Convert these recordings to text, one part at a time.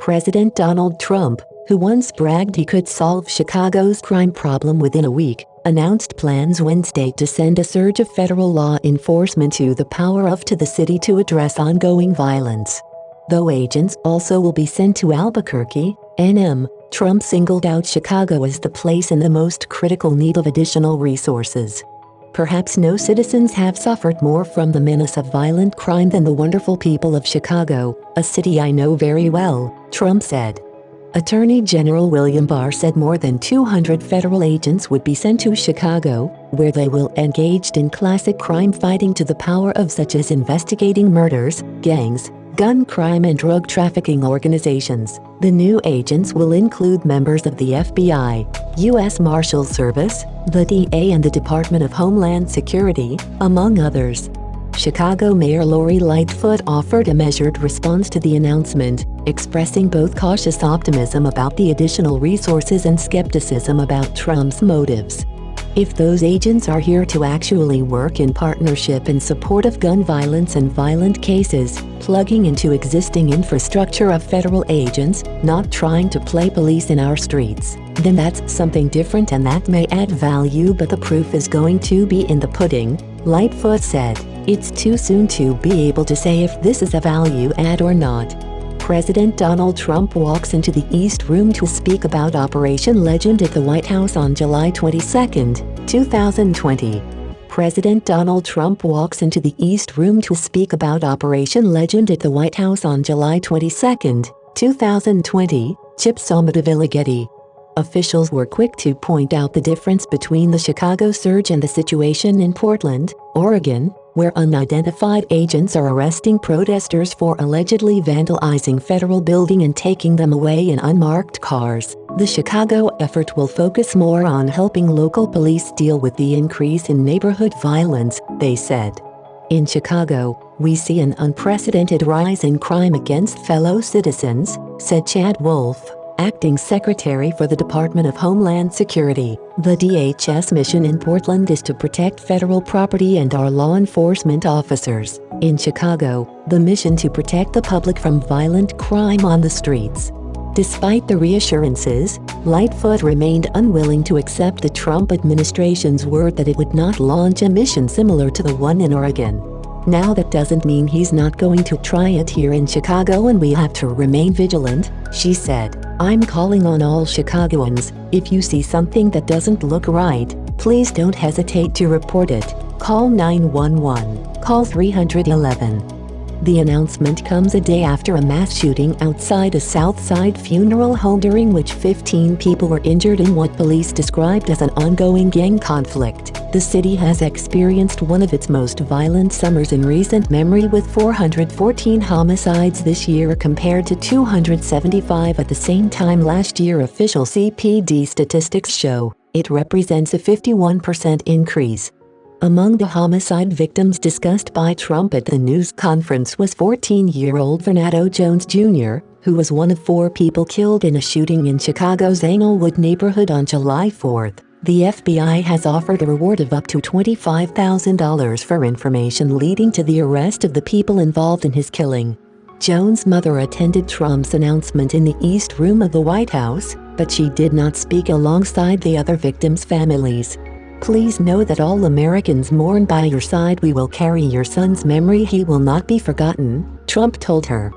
President Donald Trump, who once bragged he could solve Chicago's crime problem within a week, announced plans Wednesday to send a surge of federal law enforcement to the city to address ongoing violence. Though agents also will be sent to Albuquerque, NM, Trump singled out Chicago as the place in the most critical need of additional resources. Perhaps no citizens have suffered more from the menace of violent crime than the wonderful people of Chicago, a city I know very well, Trump said. Attorney General William Barr said more than 200 federal agents would be sent to Chicago, where they will engage in classic crime fighting to the power of such as investigating murders, gangs, gun crime and drug trafficking organizations. The new agents will include members of the FBI, U.S. Marshals Service, the DA and the Department of Homeland Security, among others. Chicago Mayor Lori Lightfoot offered a measured response to the announcement, expressing both cautious optimism about the additional resources and skepticism about Trump's motives. If those agents are here to actually work in partnership in support of gun violence and violent cases, plugging into existing infrastructure of federal agents, not trying to play police in our streets, then that's something different and that may add value, but the proof is going to be in the pudding, Lightfoot said. It's too soon to be able to say if this is a value add or not. President Donald Trump walks into the East Room to speak about Operation Legend at the White House on July 22, 2020. President Donald Trump walks into the East Room to speak about Operation Legend at the White House on July 22, 2020, Chip Somodevilla-Getty. Officials were quick to point out the difference between the Chicago surge and the situation in Portland, Oregon, where unidentified agents are arresting protesters for allegedly vandalizing federal building and taking them away in unmarked cars. The Chicago effort will focus more on helping local police deal with the increase in neighborhood violence, they said. In Chicago, we see an unprecedented rise in crime against fellow citizens, said Chad Wolf, Acting Secretary for the Department of Homeland Security. The DHS mission in Portland is to protect federal property and our law enforcement officers. In Chicago, the mission to protect the public from violent crime on the streets. Despite the reassurances, Lightfoot remained unwilling to accept the Trump administration's word that it would not launch a mission similar to the one in Oregon. Now that doesn't mean he's not going to try it here in Chicago and we have to remain vigilant, she said. I'm calling on all Chicagoans, if you see something that doesn't look right, please don't hesitate to report it. Call 911. Call 311. The announcement comes a day after a mass shooting outside a Southside funeral home during which 15 people were injured in what police described as an ongoing gang conflict. The city has experienced one of its most violent summers in recent memory with 414 homicides this year compared to 275 at the same time last year, official CPD statistics show. It represents a 51% increase. Among the homicide victims discussed by Trump at the news conference was 14-year-old Fernando Jones Jr., who was one of 4 people killed in a shooting in Chicago's Englewood neighborhood on July 4. The FBI has offered a reward of up to $25,000 for information leading to the arrest of the people involved in his killing. Jones' mother attended Trump's announcement in the East Room of the White House, but she did not speak alongside the other victims' families. Please know that all Americans mourn by your side. We will carry your son's memory. He will not be forgotten, Trump told her.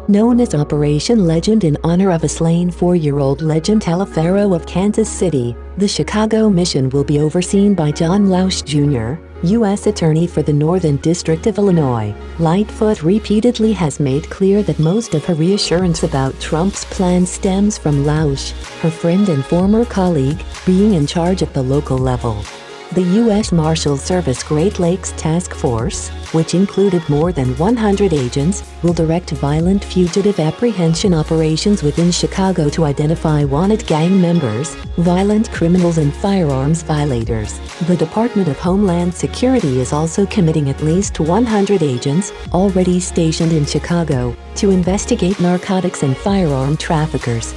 Known as Operation Legend in honor of a slain 4-year-old Legend Taliaferro of Kansas City, the Chicago mission will be overseen by John Lausch Jr., U.S. Attorney for the Northern District of Illinois. Lightfoot repeatedly has made clear that most of her reassurance about Trump's plan stems from Lausch, her friend and former colleague, being in charge at the local level. The U.S. Marshals Service Great Lakes Task Force, which included more than 100 agents, will direct violent fugitive apprehension operations within Chicago to identify wanted gang members, violent criminals and firearms violators. The Department of Homeland Security is also committing at least 100 agents, already stationed in Chicago, to investigate narcotics and firearm traffickers.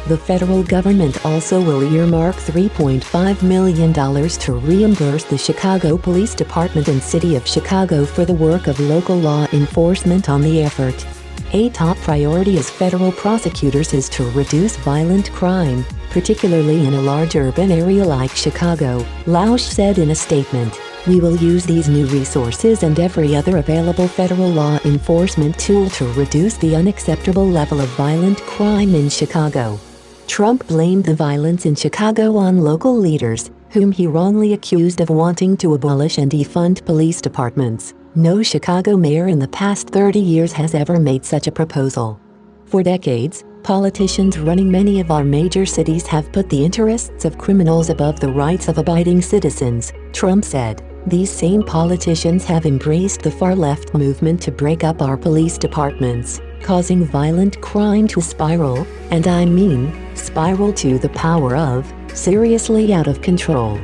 The federal government also will earmark $3.5 million to reimburse the Chicago Police Department and City of Chicago for the work of local law enforcement on the effort. A top priority of federal prosecutors is to reduce violent crime, particularly in a large urban area like Chicago, Lausch said in a statement. We will use these new resources and every other available federal law enforcement tool to reduce the unacceptable level of violent crime in Chicago. Trump blamed the violence in Chicago on local leaders, whom he wrongly accused of wanting to abolish and defund police departments. No Chicago mayor in the past 30 years has ever made such a proposal. For decades, politicians running many of our major cities have put the interests of criminals above the rights of abiding citizens, Trump said. These same politicians have embraced the far-left movement to break up our police departments, causing violent crime to spiral, and I mean, spiral to the power of, seriously out of control.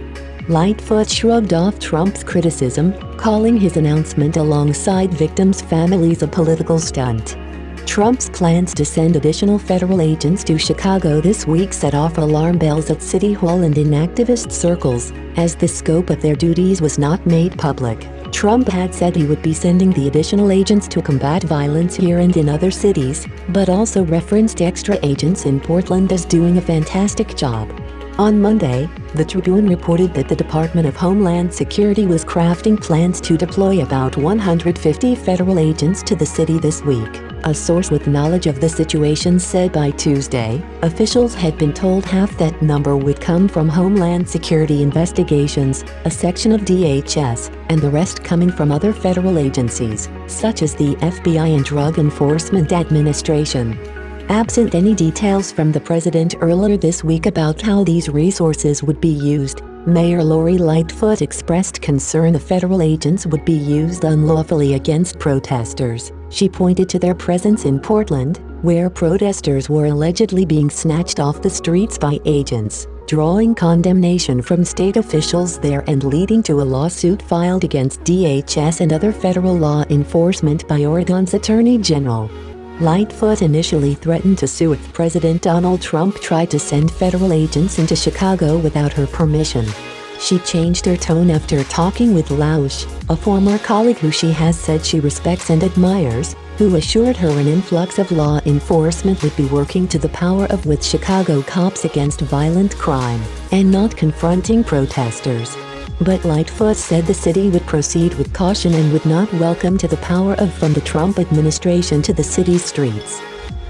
Lightfoot shrugged off Trump's criticism, calling his announcement alongside victims' families a political stunt. Trump's plans to send additional federal agents to Chicago this week set off alarm bells at City Hall and in activist circles, as the scope of their duties was not made public. Trump had said he would be sending the additional agents to combat violence here and in other cities, but also referenced extra agents in Portland as doing a fantastic job. On Monday, the Tribune reported that the Department of Homeland Security was crafting plans to deploy about 150 federal agents to the city this week. A source with knowledge of the situation said by Tuesday, officials had been told half that number would come from Homeland Security investigations, a section of DHS, and the rest coming from other federal agencies, such as the FBI and Drug Enforcement Administration. Absent any details from the president earlier this week about how these resources would be used, Mayor Lori Lightfoot expressed concern the federal agents would be used unlawfully against protesters. She pointed to their presence in Portland, where protesters were allegedly being snatched off the streets by agents, drawing condemnation from state officials there and leading to a lawsuit filed against DHS and other federal law enforcement by Oregon's Attorney General. Lightfoot initially threatened to sue if President Donald Trump tried to send federal agents into Chicago without her permission. She changed her tone after talking with Lausch, a former colleague who she has said she respects and admires, who assured her an influx of law enforcement would be working to the power of with Chicago cops against violent crime, and not confronting protesters. But Lightfoot said the city would proceed with caution and would not welcome to the power of from the Trump administration to the city's streets.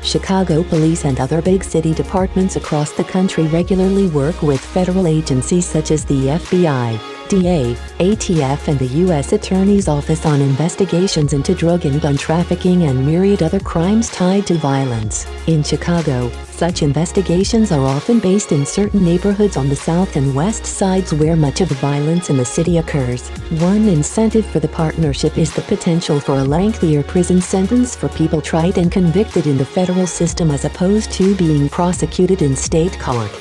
Chicago police and other big city departments across the country regularly work with federal agencies such as the FBI, DA, ATF and the U.S. Attorney's Office on investigations into drug and gun trafficking and myriad other crimes tied to violence. In Chicago, such investigations are often based in certain neighborhoods on the south and west sides where much of the violence in the city occurs. One incentive for the partnership is the potential for a lengthier prison sentence for people tried and convicted in the federal system as opposed to being prosecuted in state court.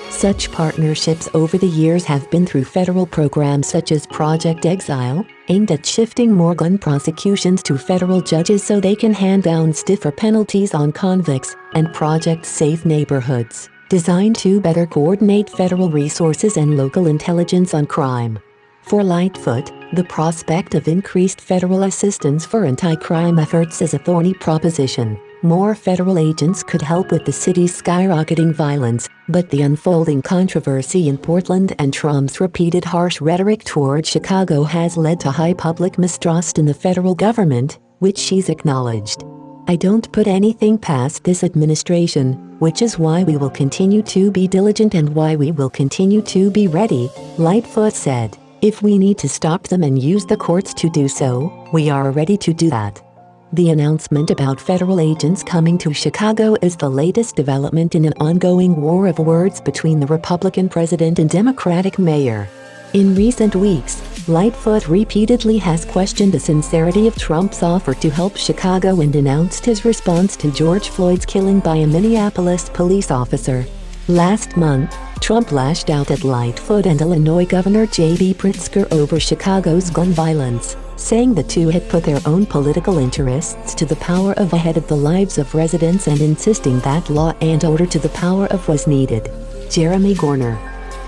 Such partnerships over the years have been through federal programs such as Project Exile, aimed at shifting more gun prosecutions to federal judges so they can hand down stiffer penalties on convicts, and Project Safe Neighborhoods, designed to better coordinate federal resources and local intelligence on crime. For Lightfoot, the prospect of increased federal assistance for anti-crime efforts is a thorny proposition. More federal agents could help with the city's skyrocketing violence, but the unfolding controversy in Portland and Trump's repeated harsh rhetoric toward Chicago has led to high public mistrust in the federal government, which she's acknowledged. I don't put anything past this administration, which is why we will continue to be diligent and why we will continue to be ready, Lightfoot said. If we need to stop them and use the courts to do so, we are ready to do that. The announcement about federal agents coming to Chicago is the latest development in an ongoing war of words between the Republican president and Democratic mayor. In recent weeks, Lightfoot repeatedly has questioned the sincerity of Trump's offer to help Chicago and denounced his response to George Floyd's killing by a Minneapolis police officer. Last month, Trump lashed out at Lightfoot and Illinois Governor J.B. Pritzker over Chicago's gun violence, saying the two had put their own political interests to the power of ahead of the lives of residents and insisting that law and order to the power of was needed. Jeremy Gorner.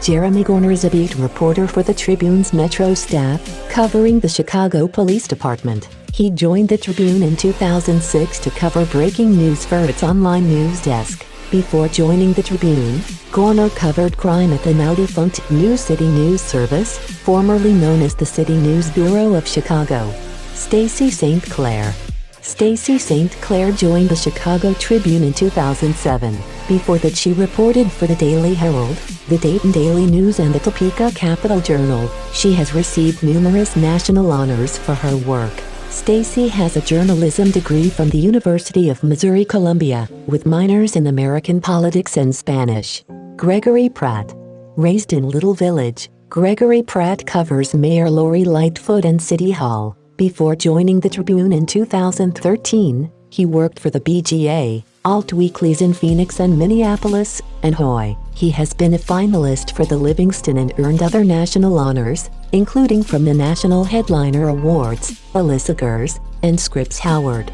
Jeremy Gorner is a beat reporter for the Tribune's Metro staff, covering the Chicago Police Department. He joined the Tribune in 2006 to cover breaking news for its online news desk. Before joining the Tribune, Gorner covered crime at the now-defunct New City News Service, formerly known as the City News Bureau of Chicago. Stacey St. Clair. Stacey St. Clair joined the Chicago Tribune in 2007. Before that, she reported for the Daily Herald, the Dayton Daily News and the Topeka Capital Journal. She has received numerous national honors for her work. Stacey has a journalism degree from the University of Missouri-Columbia, with minors in American politics and Spanish. Gregory Pratt. Raised in Little Village, Gregory Pratt covers Mayor Lori Lightfoot and City Hall. Before joining the Tribune in 2013, he worked for the BGA, alt weeklies in Phoenix and Minneapolis, and Hawaii. He has been a finalist for the Livingston and earned other national honors, including from the National Headliner Awards, Alyssa Gers, and Scripps Howard.